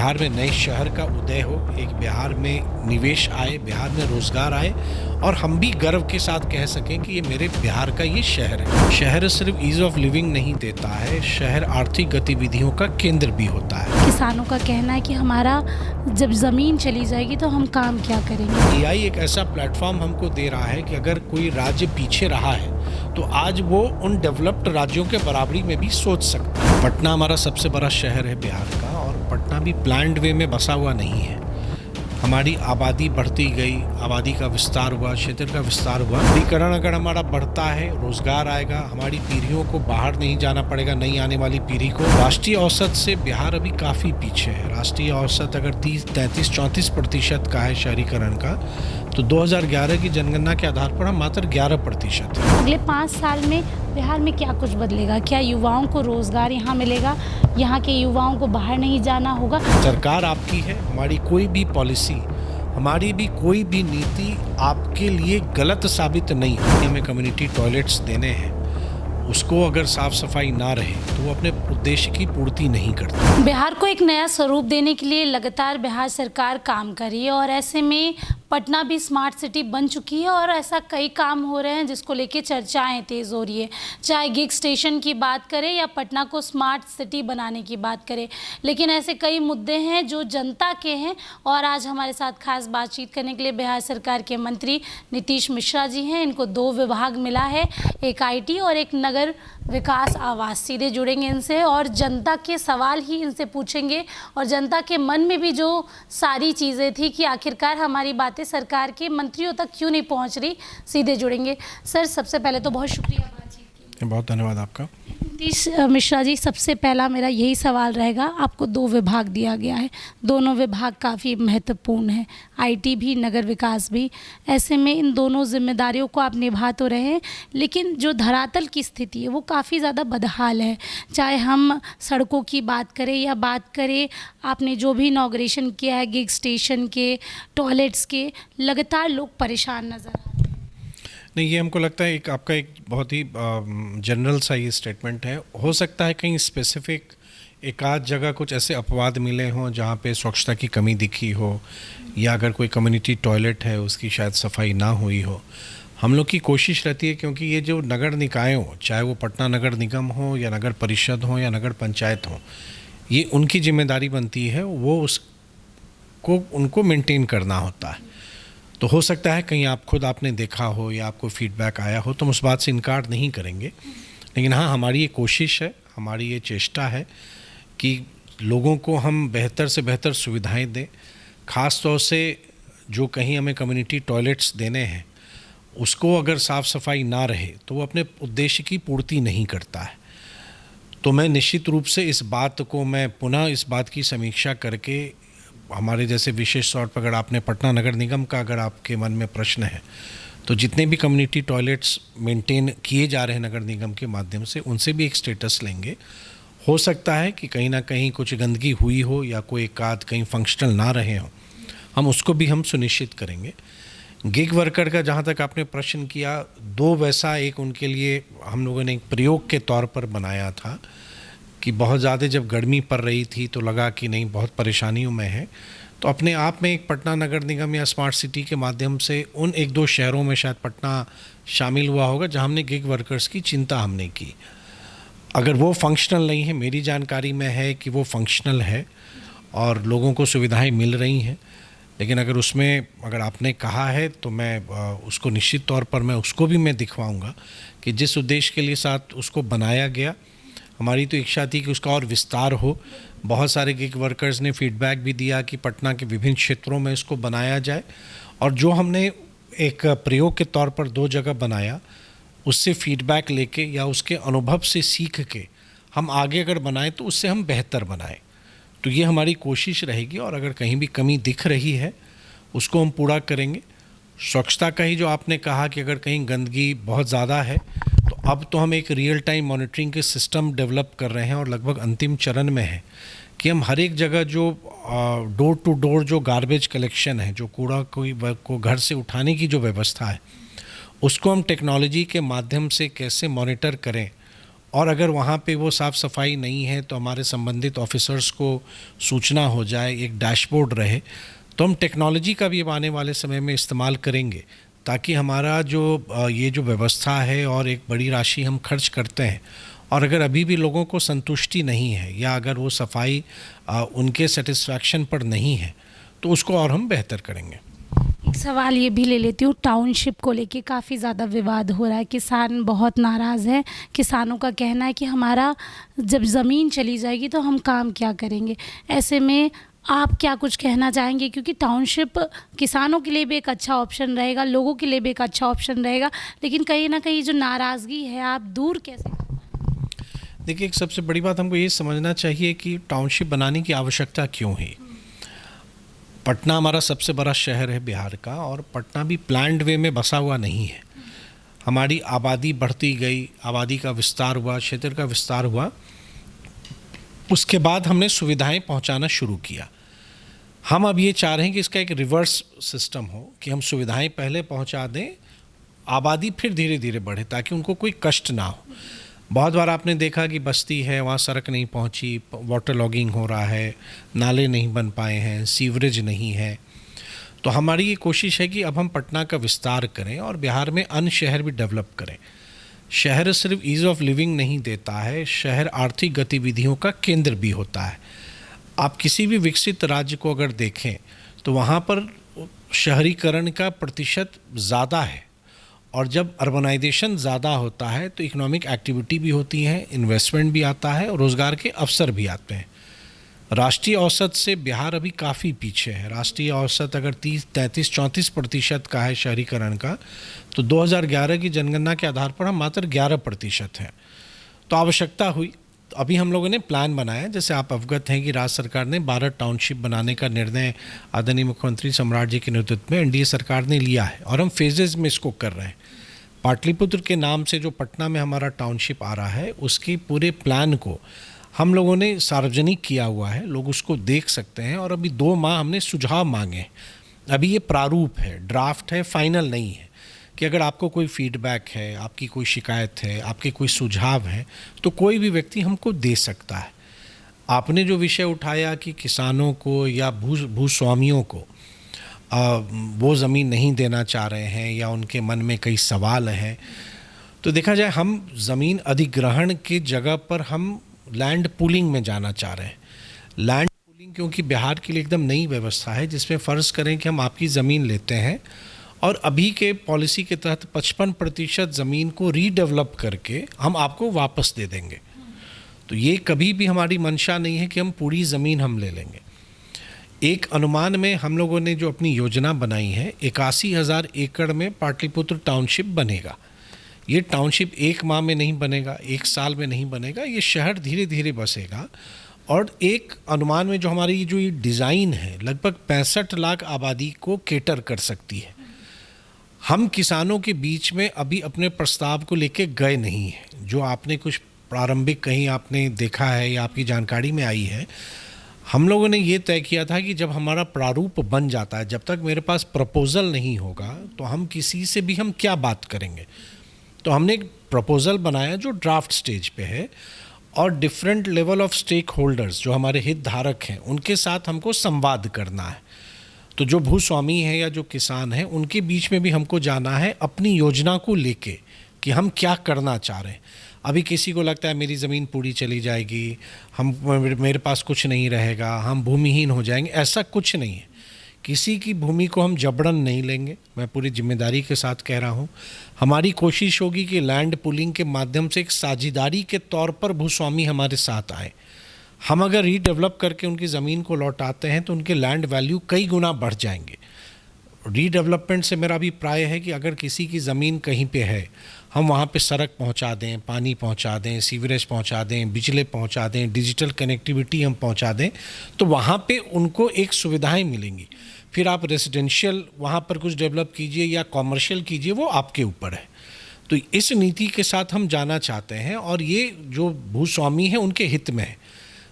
बिहार में नए शहर का उदय हो, एक बिहार में निवेश आए, बिहार में रोजगार आए और हम भी गर्व के साथ कह सकें कि ये मेरे बिहार का ये शहर है। शहर सिर्फ ईज ऑफ लिविंग नहीं देता है, शहर आर्थिक गतिविधियों का केंद्र भी होता है। किसानों का कहना है कि हमारा जब ज़मीन चली जाएगी तो हम काम क्या करेंगे। एआई एक ऐसा प्लेटफॉर्म हमको दे रहा है कि अगर कोई राज्य पीछे रहा है तो आज वो उन डेवलप्ड राज्यों के बराबरी में भी सोच सकता है। पटना हमारा सबसे बड़ा शहर है बिहार का और पटना भी प्लान्ड वे में बसा हुआ नहीं है। हमारी आबादी बढ़ती गई, आबादी का विस्तार हुआ, क्षेत्र का विस्तार हुआ। शहरीकरण अगर हमारा बढ़ता है, रोजगार आएगा, हमारी पीढ़ियों को बाहर नहीं जाना पड़ेगा, नई आने वाली पीढ़ी को। राष्ट्रीय औसत से बिहार अभी काफ़ी पीछे है। राष्ट्रीय औसत अगर 30-33-34% का है शहरीकरण का, तो 2011 की जनगणना के आधार पर हम मात्र 11% है। अगले 5 साल में बिहार में क्या कुछ बदलेगा? क्या युवाओं को रोज़गार यहाँ मिलेगा? यहाँ के युवाओं को बाहर नहीं जाना होगा? सरकार आपकी है, हमारी कोई भी पॉलिसी, हमारी भी कोई भी नीति आपके लिए गलत साबित नहीं है। हमें कम्युनिटी टॉयलेट्स देने हैं, उसको अगर साफ सफाई ना रहे तो वो अपने उद्देश्य की पूर्ति नहीं करता। बिहार को एक नया स्वरूप देने के लिए लगातार बिहार सरकार काम कर रही है और ऐसे में पटना भी स्मार्ट सिटी बन चुकी है और ऐसा कई काम हो रहे हैं जिसको लेके चर्चाएं तेज़ हो रही है। चाहे गिग स्टेशन की बात करें या पटना को स्मार्ट सिटी बनाने की बात करें, लेकिन ऐसे कई मुद्दे हैं जो जनता के हैं। और आज हमारे साथ खास बातचीत करने के लिए बिहार सरकार के मंत्री नीतीश मिश्रा जी हैं। इनको 2 विभाग मिला है, एक आईटी और एक नगर विकास आवास। सीधे जुड़ेंगे इनसे और जनता के सवाल ही इनसे पूछेंगे और जनता के मन में भी जो सारी चीज़ें थी कि आखिरकार हमारी बातें सरकार के मंत्रियों तक क्यों नहीं पहुंच रही, सीधे जुड़ेंगे। सर, सबसे पहले तो बहुत शुक्रिया बातचीत के लिए। बहुत धन्यवाद आपका। नीतीश मिश्रा जी, सबसे पहला मेरा यही सवाल रहेगा, आपको 2 विभाग दिया गया है, दोनों विभाग काफ़ी महत्वपूर्ण हैं, आईटी भी नगर विकास भी। ऐसे में इन दोनों जिम्मेदारियों को आप निभा तो रहे हैं, लेकिन जो धरातल की स्थिति है वो काफ़ी ज़्यादा बदहाल है। चाहे हम सड़कों की बात करें या बात करें आपने जो भी इनॉग्रेशन किया है गिग स्टेशन के, टॉयलेट्स के, लगातार लोग परेशान नज़र आ रहे हैं। नहीं, ये हमको लगता है एक आपका एक बहुत ही जनरल सा ये स्टेटमेंट है। हो सकता है कहीं स्पेसिफिक एक आध जगह कुछ ऐसे अपवाद मिले हों जहाँ पे स्वच्छता की कमी दिखी हो या अगर कोई कम्युनिटी टॉयलेट है उसकी शायद सफाई ना हुई हो। हम लोग की कोशिश रहती है, क्योंकि ये जो नगर निकाय हो, चाहे वो पटना नगर निगम हो या नगर परिषद हो या नगर पंचायत हो, ये उनकी जिम्मेदारी बनती है, वो उसको उनको मेंटेन करना होता है। तो हो सकता है कहीं आप खुद आपने देखा हो या आपको फीडबैक आया हो, तो हम उस बात से इनकार नहीं करेंगे। लेकिन हाँ, हमारी ये कोशिश है, हमारी ये चेष्टा है कि लोगों को हम बेहतर से बेहतर सुविधाएं दें। ख़ास तौर से जो कहीं हमें कम्युनिटी टॉयलेट्स देने हैं, उसको अगर साफ़ सफाई ना रहे तो वो अपने उद्देश्य की पूर्ति नहीं करता है। तो मैं निश्चित रूप से इस बात को मैं पुनः इस बात की समीक्षा करके, हमारे जैसे विशेष तौर पर अगर आपने पटना नगर निगम का अगर आपके मन में प्रश्न है, तो जितने भी कम्युनिटी टॉयलेट्स मेंटेन किए जा रहे हैं नगर निगम के माध्यम से, उनसे भी एक स्टेटस लेंगे। हो सकता है कि कहीं ना कहीं कुछ गंदगी हुई हो या कोई एक आध कहीं फंक्शनल ना रहे हो, हम उसको भी हम सुनिश्चित करेंगे। गिग वर्कर का जहाँ तक आपने प्रश्न किया, 2 वैसा एक उनके लिए हम लोगों ने एक प्रयोग के तौर पर बनाया था कि बहुत ज़्यादा जब गर्मी पड़ रही थी तो लगा कि नहीं, बहुत परेशानियों में है, तो अपने आप में एक पटना नगर निगम या स्मार्ट सिटी के माध्यम से उन 1-2 शहरों में शायद पटना शामिल हुआ होगा जहां हमने गिग वर्कर्स की चिंता हमने की। अगर वो फंक्शनल नहीं है, मेरी जानकारी में है कि वो फंक्शनल है और लोगों को सुविधाएं मिल रही हैं, लेकिन अगर उसमें अगर आपने कहा है तो मैं उसको निश्चित तौर पर मैं उसको भी मैं दिखवाऊँगा कि जिस उद्देश्य के लिए साथ उसको बनाया गया, हमारी तो इच्छा थी कि उसका और विस्तार हो। बहुत सारे गिग वर्कर्स ने फीडबैक भी दिया कि पटना के विभिन्न क्षेत्रों में इसको बनाया जाए, और जो हमने एक प्रयोग के तौर पर 2 जगह बनाया, उससे फीडबैक लेके या उसके अनुभव से सीख के हम आगे अगर बनाएं तो उससे हम बेहतर बनाएं। तो ये हमारी कोशिश रहेगी और अगर कहीं भी कमी दिख रही है उसको हम पूरा करेंगे। स्वच्छता का ही जो आपने कहा कि अगर कहीं गंदगी बहुत ज़्यादा है, तो अब तो हम एक रियल टाइम मॉनिटरिंग के सिस्टम डेवलप कर रहे हैं और लगभग अंतिम चरण में है कि हम हर एक जगह जो डोर टू डोर जो गार्बेज कलेक्शन है, जो कूड़ा को घर से उठाने की जो व्यवस्था है, उसको हम टेक्नोलॉजी के माध्यम से कैसे मॉनिटर करें और अगर वहाँ पे वो साफ़ सफाई नहीं है तो हमारे संबंधित ऑफिसर्स को सूचना हो जाए, एक डैशबोर्ड रहे। तो हम टेक्नोलॉजी का भी अब आने वाले समय में इस्तेमाल करेंगे ताकि हमारा जो ये जो व्यवस्था है और एक बड़ी राशि हम खर्च करते हैं और अगर अभी भी लोगों को संतुष्टि नहीं है या अगर वो सफाई उनके सेटिस्फैक्शन पर नहीं है तो उसको और हम बेहतर करेंगे। एक सवाल ये भी ले लेती हूँ, टाउनशिप को लेके काफ़ी ज़्यादा विवाद हो रहा है, किसान बहुत नाराज़ है। किसानों का कहना है कि हमारा जब ज़मीन चली जाएगी तो हम काम क्या करेंगे। ऐसे में आप क्या कुछ कहना चाहेंगे, क्योंकि टाउनशिप किसानों के लिए भी एक अच्छा ऑप्शन रहेगा, लोगों के लिए भी एक अच्छा ऑप्शन रहेगा, लेकिन कहीं ना कहीं जो नाराज़गी है आप दूर कैसे? देखिए, एक सबसे बड़ी बात हमको ये समझना चाहिए कि टाउनशिप बनाने की आवश्यकता क्यों है। पटना हमारा सबसे बड़ा शहर है बिहार का और पटना भी प्लान्ड वे में बसा हुआ नहीं है। हमारी आबादी बढ़ती गई, आबादी का विस्तार हुआ, क्षेत्र का विस्तार हुआ, उसके बाद हमने सुविधाएं पहुंचाना शुरू किया। हम अब ये चाह रहे हैं कि इसका एक रिवर्स सिस्टम हो कि हम सुविधाएं पहले पहुंचा दें, आबादी फिर धीरे धीरे बढ़े ताकि उनको कोई कष्ट ना हो। बहुत बार आपने देखा कि बस्ती है, वहाँ सड़क नहीं पहुँची, वाटर लॉगिंग हो रहा है, नाले नहीं बन पाए हैं, सीवरेज नहीं है। तो हमारी ये कोशिश है कि अब हम पटना का विस्तार करें और बिहार में अन्य शहर भी डेवलप करें। शहर सिर्फ ईज़ ऑफ लिविंग नहीं देता है, शहर आर्थिक गतिविधियों का केंद्र भी होता है। आप किसी भी विकसित राज्य को अगर देखें तो वहाँ पर शहरीकरण का प्रतिशत ज़्यादा है और जब अर्बनाइजेशन ज़्यादा होता है तो इकोनॉमिक एक्टिविटी भी होती है, इन्वेस्टमेंट भी आता है और रोज़गार के अवसर भी आते हैं। राष्ट्रीय औसत से बिहार अभी काफ़ी पीछे है। राष्ट्रीय औसत अगर 30-33-34% का है शहरीकरण का, तो 2011 की जनगणना के आधार पर हम मात्र 11% हैं। तो आवश्यकता हुई, अभी हम लोगों ने प्लान बनाया। जैसे आप अवगत हैं कि राज्य सरकार ने 12 टाउनशिप बनाने का निर्णय आदरणीय मुख्यमंत्री सम्राट जी के नेतृत्व में एनडीए सरकार ने लिया है और हम फेजेज़ में इसको कर रहे हैं। पाटलिपुत्र के नाम से जो पटना में हमारा टाउनशिप आ रहा है, उसके पूरे प्लान को हम लोगों ने सार्वजनिक किया हुआ है, लोग उसको देख सकते हैं। और अभी 2 माह हमने सुझाव मांगे। अभी ये प्रारूप है, ड्राफ्ट है, फाइनल नहीं है कि अगर आपको कोई फीडबैक है, आपकी कोई शिकायत है, आपके कोई सुझाव हैं, तो कोई भी व्यक्ति हमको दे सकता है। आपने जो विषय उठाया कि किसानों को या भूस्वामियों को वो ज़मीन नहीं देना चाह रहे हैं या उनके मन में कई सवाल हैं, तो देखा जाए हम ज़मीन अधिग्रहण की जगह पर हम लैंड पूलिंग में जाना चाह रहे हैं। लैंड पूलिंग क्योंकि बिहार के लिए एकदम नई व्यवस्था है, जिसमें फ़र्ज़ करें कि हम आपकी ज़मीन लेते हैं और अभी के पॉलिसी के तहत 55% ज़मीन को रीडेवलप करके हम आपको वापस दे देंगे। तो ये कभी भी हमारी मंशा नहीं है कि हम पूरी ज़मीन हम ले लेंगे। एक अनुमान में हम लोगों ने जो अपनी योजना बनाई है, 81,000 एकड़ में पाटलिपुत्र टाउनशिप बनेगा। ये टाउनशिप 1 माह में नहीं बनेगा, 1 साल में नहीं बनेगा, ये शहर धीरे धीरे बसेगा। और एक अनुमान में जो हमारी जो ये डिज़ाइन है, लगभग 65 लाख आबादी को केटर कर सकती है। हम किसानों के बीच में अभी अपने प्रस्ताव को लेके गए नहीं हैं। जो आपने कुछ प्रारंभिक कहीं आपने देखा है या आपकी जानकारी में आई है, हम लोगों ने ये तय किया था कि जब हमारा प्रारूप बन जाता है, जब तक मेरे पास प्रपोज़ल नहीं होगा तो हम किसी से भी हम क्या बात करेंगे। तो हमने एक प्रपोज़ल बनाया जो ड्राफ्ट स्टेज पे है और different level of stakeholders जो हमारे हितधारक हैं उनके साथ हमको संवाद करना है। तो जो भूस्वामी हैं या जो किसान हैं उनके बीच में भी हमको जाना है अपनी योजना को लेके कि हम क्या करना चाह रहे हैं। अभी किसी को लगता है मेरी ज़मीन पूरी चली जाएगी, मेरे पास कुछ नहीं रहेगा, हम भूमिहीन हो जाएंगे। ऐसा कुछ नहीं है। किसी की भूमि को हम जबरन नहीं लेंगे, मैं पूरी जिम्मेदारी के साथ कह रहा हूँ। हमारी कोशिश होगी कि लैंड पुलिंग के माध्यम से एक साझेदारी के तौर पर भूस्वामी हमारे साथ आए। हम अगर रीडेवलप करके उनकी ज़मीन को लौटाते हैं तो उनके लैंड वैल्यू कई गुना बढ़ जाएंगे। रीडेवलपमेंट से मेरा अभिप्राय है कि अगर किसी की ज़मीन कहीं पे है, हम वहाँ पे सड़क पहुँचा दें, पानी पहुँचा दें, सीवरेज पहुँचा दें, बिजली पहुँचा दें, डिजिटल कनेक्टिविटी हम पहुँचा दें, तो वहाँ पे उनको एक सुविधाएं मिलेंगी। फिर आप रेसिडेंशियल वहाँ पर कुछ डेवलप कीजिए या कॉमर्शियल कीजिए, वो आपके ऊपर है। तो इस नीति के साथ हम जाना चाहते हैं और ये जो भूस्वामी हैं उनके हित में है।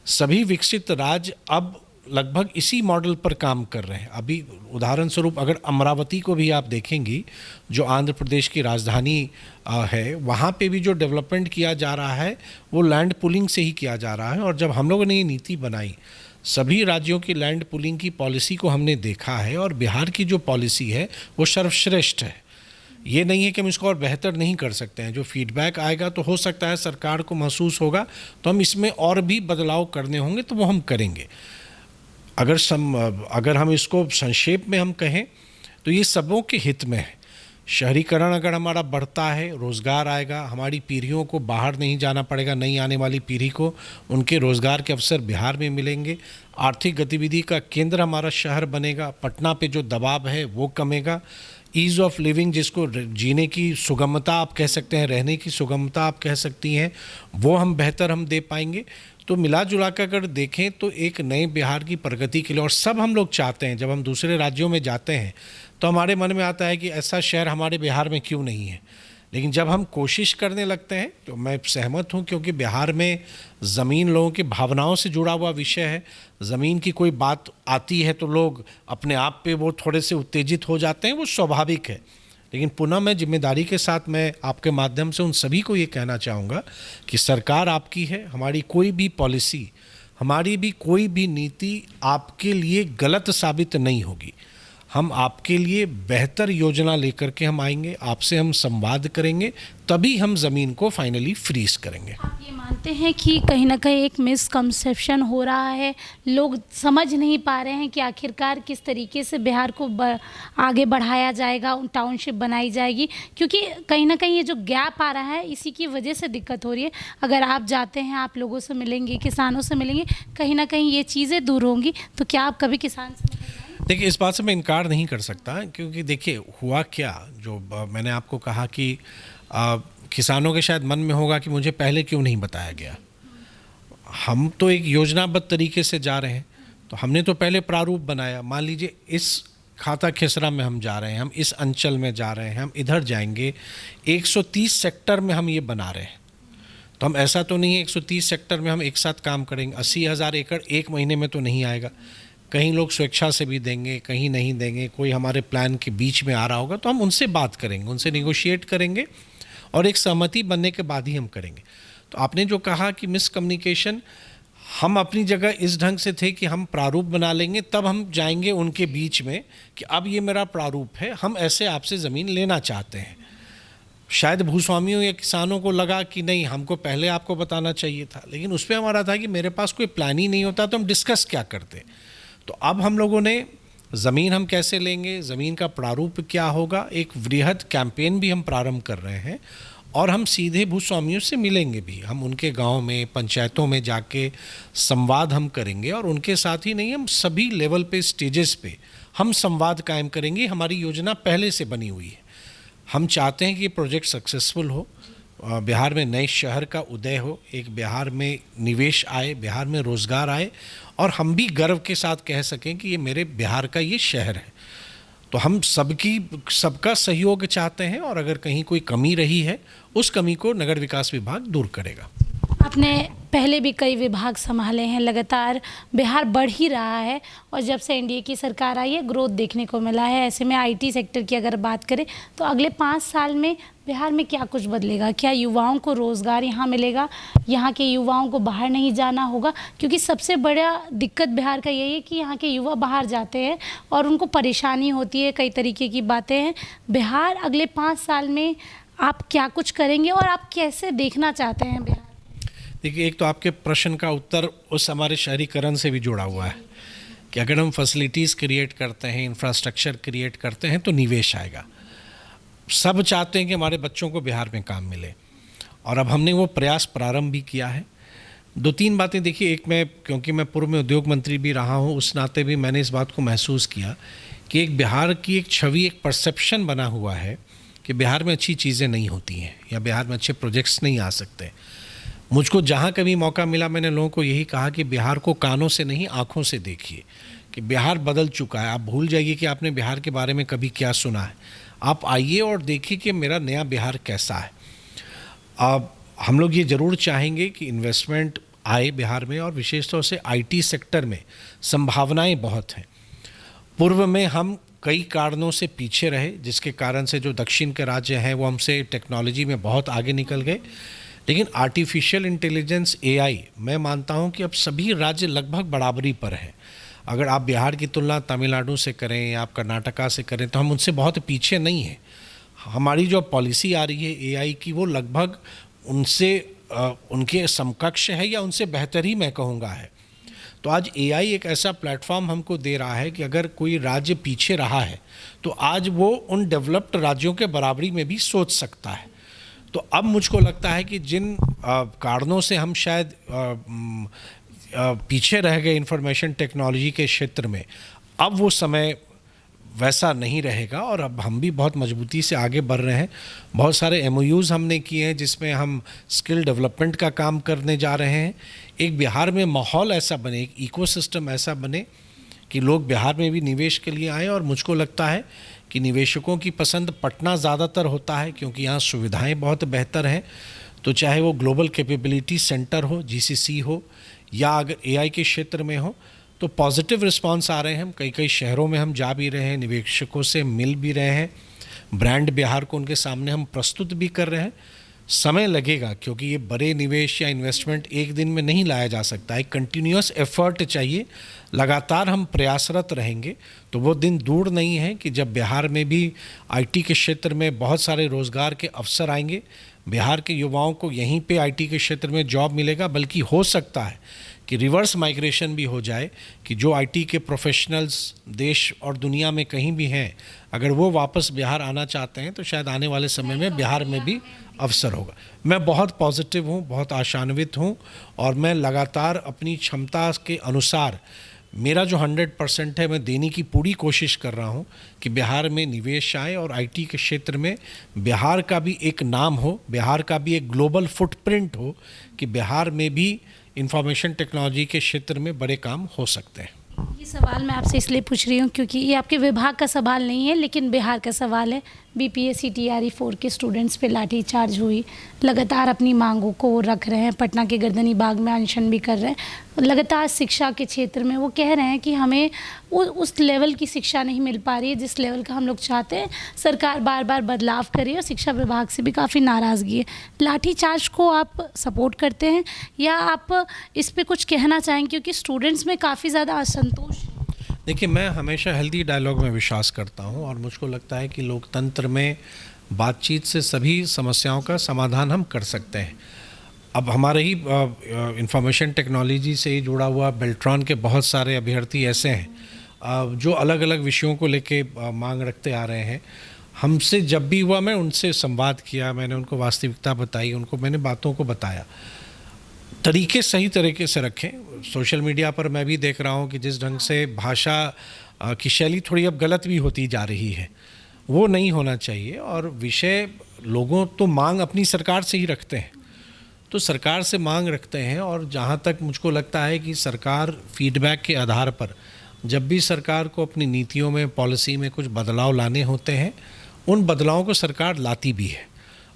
सभी विकसित राज्य अब लगभग इसी मॉडल पर काम कर रहे हैं। अभी उदाहरण स्वरूप अगर अमरावती को भी आप देखेंगी, जो आंध्र प्रदेश की राजधानी है, वहाँ पे भी जो डेवलपमेंट किया जा रहा है वो लैंड पुलिंग से ही किया जा रहा है। और जब हम लोगों ने ये नीति बनाई, सभी राज्यों की लैंड पुलिंग की पॉलिसी को हमने देखा है और बिहार की जो पॉलिसी है वो सर्वश्रेष्ठ है। ये नहीं है कि हम इसको और बेहतर नहीं कर सकते हैं। जो फीडबैक आएगा तो हो सकता है सरकार को महसूस होगा तो हम इसमें और भी बदलाव करने होंगे तो वो हम करेंगे। अगर हम इसको संक्षेप में हम कहें तो ये सबों के हित में है। शहरीकरण अगर हमारा बढ़ता है, रोज़गार आएगा, हमारी पीढ़ियों को बाहर नहीं जाना पड़ेगा, नई आने वाली पीढ़ी को उनके रोज़गार के अवसर बिहार में मिलेंगे, आर्थिक गतिविधि का केंद्र हमारा शहर बनेगा, पटना पे जो दबाव है वो कमेगा, ईज़ ऑफ लिविंग जिसको जीने की सुगमता आप कह सकते हैं, रहने की सुगमता आप कह सकती हैं, वो हम बेहतर हम दे पाएंगे। तो मिला जुला कर अगर देखें तो एक नए बिहार की प्रगति के लिए, और सब हम लोग चाहते हैं, जब हम दूसरे राज्यों में जाते हैं तो हमारे मन में आता है कि ऐसा शहर हमारे बिहार में क्यों नहीं है। लेकिन जब हम कोशिश करने लगते हैं तो मैं सहमत हूँ, क्योंकि बिहार में ज़मीन लोगों की भावनाओं से जुड़ा हुआ विषय है। ज़मीन की कोई बात आती है तो लोग अपने आप पे वो थोड़े से उत्तेजित हो जाते हैं, वो स्वाभाविक है। लेकिन पुनः मैं जिम्मेदारी के साथ मैं आपके माध्यम से उन सभी को ये कहना चाहूँगा कि सरकार आपकी है, हमारी कोई भी पॉलिसी, हमारी भी कोई भी नीति आपके लिए गलत साबित नहीं होगी। हम आपके लिए बेहतर योजना लेकर के हम आएंगे, आपसे हम संवाद करेंगे, तभी हम ज़मीन को फाइनली फ्रीज करेंगे। आप ये मानते हैं कि कहीं ना कहीं एक मिसकंसेप्शन हो रहा है, लोग समझ नहीं पा रहे हैं कि आखिरकार किस तरीके से बिहार को आगे बढ़ाया जाएगा, टाउनशिप बनाई जाएगी, क्योंकि कहीं ना कहीं ये जो गैप आ रहा है इसी की वजह से दिक्कत हो रही है। अगर आप जाते हैं, आप लोगों से मिलेंगे, किसानों से मिलेंगे, कहीं ना कहीं ये चीज़ें दूर होंगी। तो क्या आप कभी किसान से देखिए, इस बात से मैं इनकार नहीं कर सकता, क्योंकि देखिए हुआ क्या, जो मैंने आपको कहा कि किसानों के शायद मन में होगा कि मुझे पहले क्यों नहीं बताया गया। हम तो एक योजनाबद्ध तरीके से जा रहे हैं, तो हमने तो पहले प्रारूप बनाया। मान लीजिए इस खाता खेसरा में हम जा रहे हैं, हम इस अंचल में जा रहे हैं, हम इधर जाएंगे, 130 सेक्टर में हम ये बना रहे हैं। तो हम ऐसा तो नहीं है 130 सेक्टर में हम एक साथ काम करेंगे। 80,000 एकड़ एक महीने में तो नहीं आएगा। कहीं लोग स्वेच्छा से भी देंगे, कहीं नहीं देंगे, कोई हमारे प्लान के बीच में आ रहा होगा तो हम उनसे बात करेंगे, उनसे निगोशिएट करेंगे और एक सहमति बनने के बाद ही हम करेंगे। तो आपने जो कहा कि मिसकम्युनिकेशन, हम अपनी जगह इस ढंग से थे कि हम प्रारूप बना लेंगे, तब हम जाएंगे उनके बीच में कि अब ये मेरा प्रारूप है, हम ऐसे आपसे ज़मीन लेना चाहते हैं। शायद भूस्वामियों या किसानों को लगा कि नहीं, हमको पहले आपको बताना चाहिए था, लेकिन उस पर हमारा था कि मेरे पास कोई प्लान ही नहीं होता तो हम डिस्कस क्या करते। तो अब हम लोगों ने ज़मीन हम कैसे लेंगे, ज़मीन का प्रारूप क्या होगा, एक वृहद कैंपेन भी हम प्रारंभ कर रहे हैं और हम सीधे भूस्वामियों से मिलेंगे भी। हम उनके गांव में, पंचायतों में जाके संवाद हम करेंगे और उनके साथ ही नहीं, हम सभी लेवल पे, स्टेजेस पे हम संवाद कायम करेंगे। हमारी योजना पहले से बनी हुई है। हम चाहते हैं कि ये प्रोजेक्ट सक्सेसफुल हो, बिहार में नए शहर का उदय हो, एक बिहार में निवेश आए, बिहार में रोज़गार आए और हम भी गर्व के साथ कह सकें कि ये मेरे बिहार का ये शहर है। तो हम सबका सहयोग चाहते हैं और अगर कहीं कोई कमी रही है, उस कमी को नगर विकास विभाग दूर करेगा। आपने पहले भी कई विभाग संभाले हैं, लगातार बिहार बढ़ ही रहा है और जब से एनडीए की सरकार आई है ग्रोथ देखने को मिला है। ऐसे में आईटी सेक्टर की अगर बात करें तो अगले 5 साल में बिहार में क्या कुछ बदलेगा? क्या युवाओं को रोज़गार यहाँ मिलेगा? यहाँ के युवाओं को बाहर नहीं जाना होगा? क्योंकि सबसे बड़ा दिक्कत बिहार का यही है कि यहाँ के युवा बाहर जाते हैं और उनको परेशानी होती है, कई तरीके की बातें हैं। बिहार अगले 5 साल में आप क्या कुछ करेंगे और आप कैसे देखना चाहते हैं बिहार? देखिए, एक तो आपके प्रश्न का उत्तर उस हमारे शहरीकरण से भी जुड़ा हुआ है कि अगर हम फैसिलिटीज़ क्रिएट करते हैं, इंफ्रास्ट्रक्चर क्रिएट करते हैं तो निवेश आएगा। सब चाहते हैं कि हमारे बच्चों को बिहार में काम मिले और अब हमने वो प्रयास प्रारंभ भी किया है। 2-3 बातें देखिए, एक मैं, क्योंकि मैं पूर्व में उद्योग मंत्री भी रहा हूँ, उस नाते भी मैंने इस बात को महसूस किया कि एक बिहार की एक छवि, एक परसेप्शन बना हुआ है कि बिहार में अच्छी चीज़ें नहीं होती हैं या बिहार में अच्छे प्रोजेक्ट्स नहीं आ सकते। मुझको जहाँ कभी मौका मिला मैंने लोगों को यही कहा कि बिहार को कानों से नहीं, आँखों से देखिए कि बिहार बदल चुका है। आप भूल जाइए कि आपने बिहार के बारे में कभी क्या सुना है। आप आइए और देखिए कि मेरा नया बिहार कैसा है। अब हम लोग ये ज़रूर चाहेंगे कि इन्वेस्टमेंट आए बिहार में, और विशेष तौर से आईटी सेक्टर में संभावनाएं बहुत हैं। पूर्व में हम कई कारणों से पीछे रहे, जिसके कारण से जो दक्षिण के राज्य हैं वो हमसे टेक्नोलॉजी में बहुत आगे निकल गए। लेकिन आर्टिफिशियल इंटेलिजेंस एआई, मैं मानता हूं कि अब सभी राज्य लगभग बराबरी पर हैं। अगर आप बिहार की तुलना तमिलनाडु से करें या आप कर्नाटका से करें तो हम उनसे बहुत पीछे नहीं हैं। हमारी जो पॉलिसी आ रही है एआई की, वो लगभग उनसे उनके समकक्ष है या उनसे बेहतर ही मैं कहूँगा है। तो आज एआई एक ऐसा प्लेटफॉर्म हमको दे रहा है कि अगर कोई राज्य पीछे रहा है तो आज वो उन डेवलप्ड राज्यों के बराबरी में भी सोच सकता है। तो अब मुझको लगता है कि जिन कारणों से हम शायद पीछे रह गए इंफॉर्मेशन टेक्नोलॉजी के क्षेत्र में, अब वो समय वैसा नहीं रहेगा और अब हम भी बहुत मजबूती से आगे बढ़ रहे हैं। बहुत सारे एमओयूज़ हमने किए हैं जिसमें हम स्किल डेवलपमेंट का काम करने जा रहे हैं। एक बिहार में माहौल ऐसा बने, एक इकोसिस्टम ऐसा बने कि लोग बिहार में भी निवेश के लिए आएँ। और मुझको लगता है कि निवेशकों की पसंद पटना ज़्यादातर होता है क्योंकि यहाँ सुविधाएं बहुत बेहतर हैं। तो चाहे वो ग्लोबल कैपेबिलिटी सेंटर हो, जीसीसी हो, या अगर एआई के क्षेत्र में हो, तो पॉजिटिव रिस्पांस आ रहे हैं। हम कई शहरों में हम जा भी रहे हैं, निवेशकों से मिल भी रहे हैं, ब्रांड बिहार को उनके सामने हम प्रस्तुत भी कर रहे हैं। समय लगेगा क्योंकि ये बड़े निवेश या इन्वेस्टमेंट एक दिन में नहीं लाया जा सकता, एक कंटिन्यूअस एफर्ट चाहिए। लगातार हम प्रयासरत रहेंगे तो वो दिन दूर नहीं है कि जब बिहार में भी आईटी के क्षेत्र में बहुत सारे रोज़गार के अवसर आएंगे। बिहार के युवाओं को यहीं पे आईटी के क्षेत्र में जॉब मिलेगा, बल्कि हो सकता है कि रिवर्स माइग्रेशन भी हो जाए कि जो आईटी के प्रोफेशनल्स देश और दुनिया में कहीं भी हैं, अगर वो वापस बिहार आना चाहते हैं तो शायद आने वाले समय में बिहार में भी अवसर होगा। मैं बहुत पॉजिटिव हूँ, बहुत आशान्वित हूँ और मैं लगातार अपनी क्षमता के अनुसार मेरा जो 100% है मैं देने की पूरी कोशिश कर रहा हूँ कि बिहार में निवेश आए और आईटी के क्षेत्र में बिहार का भी एक नाम हो, बिहार का भी एक ग्लोबल फुटप्रिंट हो कि बिहार में भी इंफॉर्मेशन टेक्नोलॉजी के क्षेत्र में बड़े काम हो सकते हैं। ये सवाल मैं आपसे इसलिए पूछ रही हूँ क्योंकि ये आपके विभाग का सवाल नहीं है लेकिन बिहार का सवाल है। बीपीएससी टीआरई 4 के स्टूडेंट्स पे लाठीचार्ज हुई, लगातार अपनी मांगों को वो रख रहे हैं, पटना के गर्दनी बाग में अनशन भी कर रहे हैं। लगातार शिक्षा के क्षेत्र में वो कह रहे हैं कि हमें उस लेवल की शिक्षा नहीं मिल पा रही है जिस लेवल का हम लोग चाहते हैं। सरकार बार बार बदलाव कर रही है और शिक्षा विभाग से भी काफ़ी नाराज़गी है। लाठीचार्ज को आप सपोर्ट करते हैं या आप इस पर कुछ कहना चाहेंगे क्योंकि स्टूडेंट्स में काफ़ी ज़्यादा असंतोष? देखिए, मैं हमेशा हेल्दी डायलॉग में विश्वास करता हूं और मुझको लगता है कि लोकतंत्र में बातचीत से सभी समस्याओं का समाधान हम कर सकते हैं। अब हमारे ही इंफॉर्मेशन टेक्नोलॉजी से ही जुड़ा हुआ बेल्ट्रॉन के बहुत सारे अभ्यर्थी ऐसे हैं जो अलग अलग विषयों को लेके मांग रखते आ रहे हैं। हमसे जब भी हुआ मैं उनसे संवाद किया, मैंने उनको वास्तविकता बताई, उनको मैंने बातों को बताया। तरीके सही तरीके से रखें। सोशल मीडिया पर मैं भी देख रहा हूँ कि जिस ढंग से भाषा की शैली थोड़ी अब गलत भी होती जा रही है, वो नहीं होना चाहिए। और विषय लोगों तो मांग अपनी सरकार से ही रखते हैं, तो सरकार से मांग रखते हैं। और जहाँ तक मुझको लगता है कि सरकार फीडबैक के आधार पर जब भी सरकार को अपनी नीतियों में, पॉलिसी में कुछ बदलाव लाने होते हैं, उन बदलावों को सरकार लाती भी है।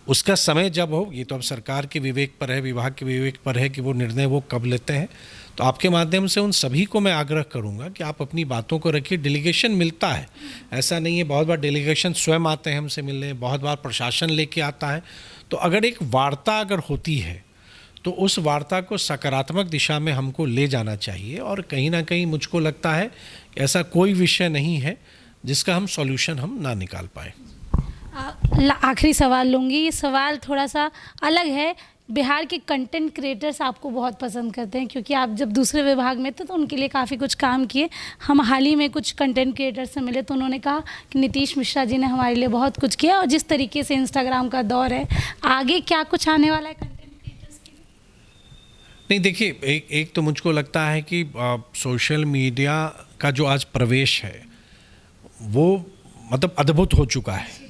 उसका समय जब हो, ये तो अब सरकार के विवेक पर है, विभाग के विवेक पर है कि वो निर्णय वो कब लेते हैं। तो आपके माध्यम से उन सभी को मैं आग्रह करूंगा कि आप अपनी बातों को रखिए। डेलीगेशन मिलता है, ऐसा नहीं है, बहुत बार डेलीगेशन स्वयं आते हैं हमसे मिलने, बहुत बार प्रशासन लेके आता है। तो अगर एक वार्ता अगर होती है तो उस वार्ता को सकारात्मक दिशा में हमको ले जाना चाहिए। और कहीं ना कहीं मुझको लगता है कि ऐसा कोई विषय नहीं है जिसका हम सॉल्यूशन हम ना निकाल पाएँ। आखिरी सवाल लूँगी। ये सवाल थोड़ा सा अलग है। बिहार के कंटेंट क्रिएटर्स आपको बहुत पसंद करते हैं क्योंकि आप जब दूसरे विभाग में थे तो उनके लिए काफ़ी कुछ काम किए। हम हाल ही में कुछ कंटेंट क्रिएटर्स से मिले तो उन्होंने कहा कि नीतीश मिश्रा जी ने हमारे लिए बहुत कुछ किया। और जिस तरीके से इंस्टाग्राम का दौर है, आगे क्या कुछ आने वाला है कंटेंट क्रिएटर्स के लिए? नहीं, देखिए, एक तो मुझको लगता है कि सोशल मीडिया का जो आज प्रवेश है वो मतलब अद्भुत हो चुका है।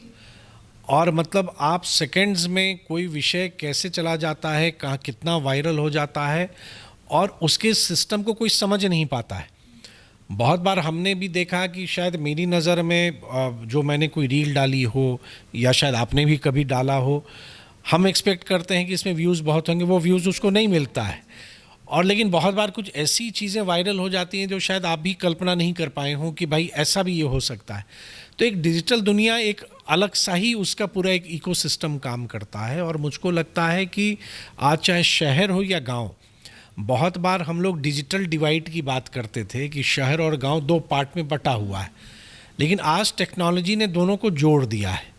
और मतलब आप सेकंड्स में कोई विषय कैसे चला जाता है, कहाँ कितना वायरल हो जाता है और उसके सिस्टम को कोई समझ नहीं पाता है। बहुत बार हमने भी देखा कि शायद मेरी नज़र में जो मैंने कोई रील डाली हो या शायद आपने भी कभी डाला हो, हम एक्सपेक्ट करते हैं कि इसमें व्यूज़ बहुत होंगे, वो व्यूज़ उसको नहीं मिलता है। और लेकिन बहुत बार कुछ ऐसी चीज़ें वायरल हो जाती हैं जो शायद आप भी कल्पना नहीं कर पाए हों कि भाई ऐसा भी ये हो सकता है। तो एक डिजिटल दुनिया एक अलग सा ही उसका पूरा एक इकोसिस्टम काम करता है। और मुझको लगता है कि आज चाहे शहर हो या गांव, बहुत बार हम लोग डिजिटल डिवाइड की बात करते थे कि शहर और गांव दो पार्ट में बटा हुआ है, लेकिन आज टेक्नोलॉजी ने दोनों को जोड़ दिया है।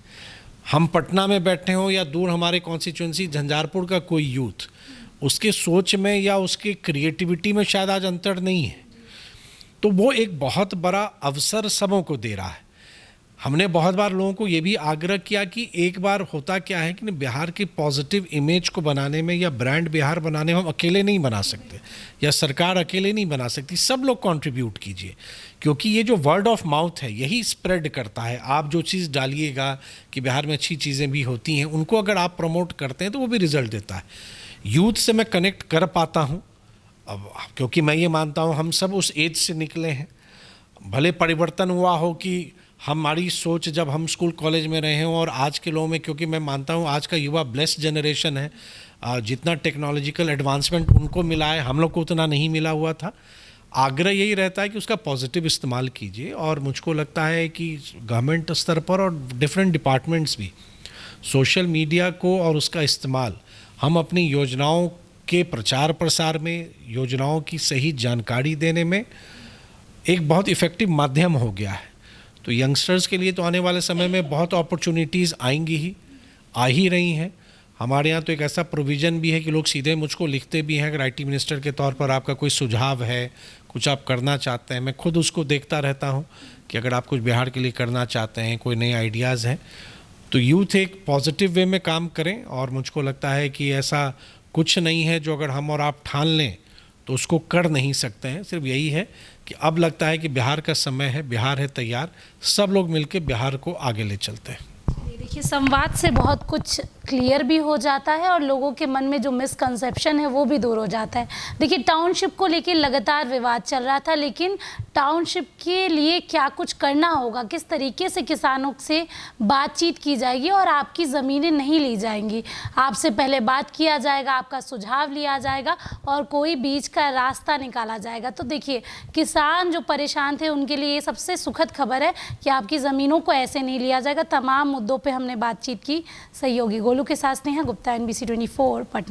हम पटना में बैठे हों या दूर हमारे कॉन्स्टिट्यूंसी झंझारपुर का कोई यूथ, उसके सोच में या उसके क्रिएटिविटी में शायद आज अंतर नहीं है। तो वो एक बहुत बड़ा अवसर सबों को दे रहा है। हमने बहुत बार लोगों को ये भी आग्रह किया कि एक बार होता क्या है कि बिहार की पॉजिटिव इमेज को बनाने में या ब्रांड बिहार बनाने में हम अकेले नहीं बना सकते या सरकार अकेले नहीं बना सकती, सब लोग कंट्रीब्यूट कीजिए, क्योंकि ये जो वर्ड ऑफ माउथ है यही स्प्रेड करता है। आप जो चीज़ डालिएगा कि बिहार में अच्छी चीज़ें भी होती हैं, उनको अगर आप प्रमोट करते हैं तो वो भी रिजल्ट देता है। यूथ से मैं कनेक्ट कर पाता हूँ अब, क्योंकि मैं ये मानता हूँ हम सब उस एज से निकले हैं। भले परिवर्तन हुआ हो कि हमारी सोच जब हम स्कूल कॉलेज में रहे हों और आज के लोगों में, क्योंकि मैं मानता हूँ आज का युवा ब्लेस्ड जनरेशन है, जितना टेक्नोलॉजिकल एडवांसमेंट उनको मिला है हम लोग को उतना नहीं मिला हुआ था। आग्रह यही रहता है कि उसका पॉजिटिव इस्तेमाल कीजिए। और मुझको लगता है कि गवर्नमेंट स्तर पर और डिफरेंट डिपार्टमेंट्स भी सोशल मीडिया को और उसका इस्तेमाल हम अपनी योजनाओं के प्रचार प्रसार में, योजनाओं की सही जानकारी देने में एक बहुत इफ़ेक्टिव माध्यम हो गया है। तो यंगस्टर्स के लिए तो आने वाले समय में बहुत अपॉर्चुनिटीज़ आएंगी ही, आ ही रही हैं। हमारे यहाँ तो एक ऐसा प्रोविज़न भी है कि लोग सीधे मुझको लिखते भी हैं, अगर IT मिनिस्टर के तौर पर आपका कोई सुझाव है, कुछ आप करना चाहते हैं। मैं खुद उसको देखता रहता हूँ कि अगर आप कुछ बिहार के लिए करना चाहते हैं, कोई नए आइडियाज़ हैं, तो यूथ एक पॉजिटिव वे में काम करें। और मुझको लगता है कि ऐसा कुछ नहीं है जो अगर हम और आप ठान लें तो उसको कर नहीं सकते हैं। सिर्फ यही है कि अब लगता है कि बिहार का समय है, बिहार है तैयार, सब लोग मिलकर बिहार को आगे ले चलते हैं। देखिए, संवाद से बहुत कुछ क्लियर भी हो जाता है और लोगों के मन में जो मिसकंसेप्शन है वो भी दूर हो जाता है। देखिए, टाउनशिप को लेकर लगातार विवाद चल रहा था, लेकिन टाउनशिप के लिए क्या कुछ करना होगा, किस तरीके से किसानों से बातचीत की जाएगी और आपकी ज़मीनें नहीं ली जाएंगी, आपसे पहले बात किया जाएगा, आपका सुझाव लिया जाएगा और कोई बीच का रास्ता निकाला जाएगा। तो देखिए, किसान जो परेशान थे उनके लिए ये सबसे सुखद खबर है कि आपकी ज़मीनों को ऐसे नहीं लिया जाएगा। तमाम मुद्दों पर हमने बातचीत की। सहयोगी गोलू के साथ स्नेहा गुप्ता, NBC 24 पटना।